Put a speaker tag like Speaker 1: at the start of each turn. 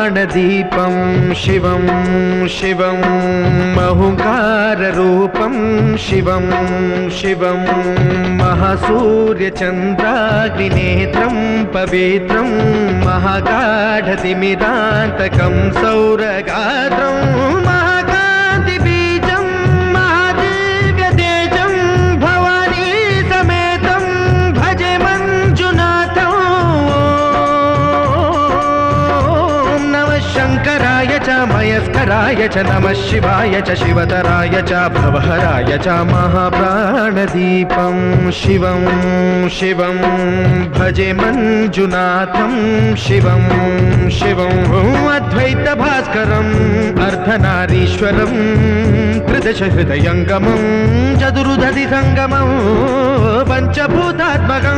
Speaker 1: महाप्राणदीपं शिवं शिवं महुकाररूपं शिवं शिवं महासूर्यचन्द्राग्निनेत्रं पवित्रं महागाढतिमिरान्तकं सौरगात्रं महाकान्तिबीजं महादिव्यतेजं भवानी समेतं भजे मञ्जुनाथं। ॐ नमः शङ्कराय च मयस्कराय च नमः शिवाय च शिवतराय च भवहराय च महाप्राणदीपं शिवं शिवं भजे मञ्जुनाथं शिवं शिवं अद्वैतभास्करम् अर्धनारीश्वरं त्रिदशहृदयङ्गमं चतुर्दधिसङ्गमं पञ्चभूतात्मकम्।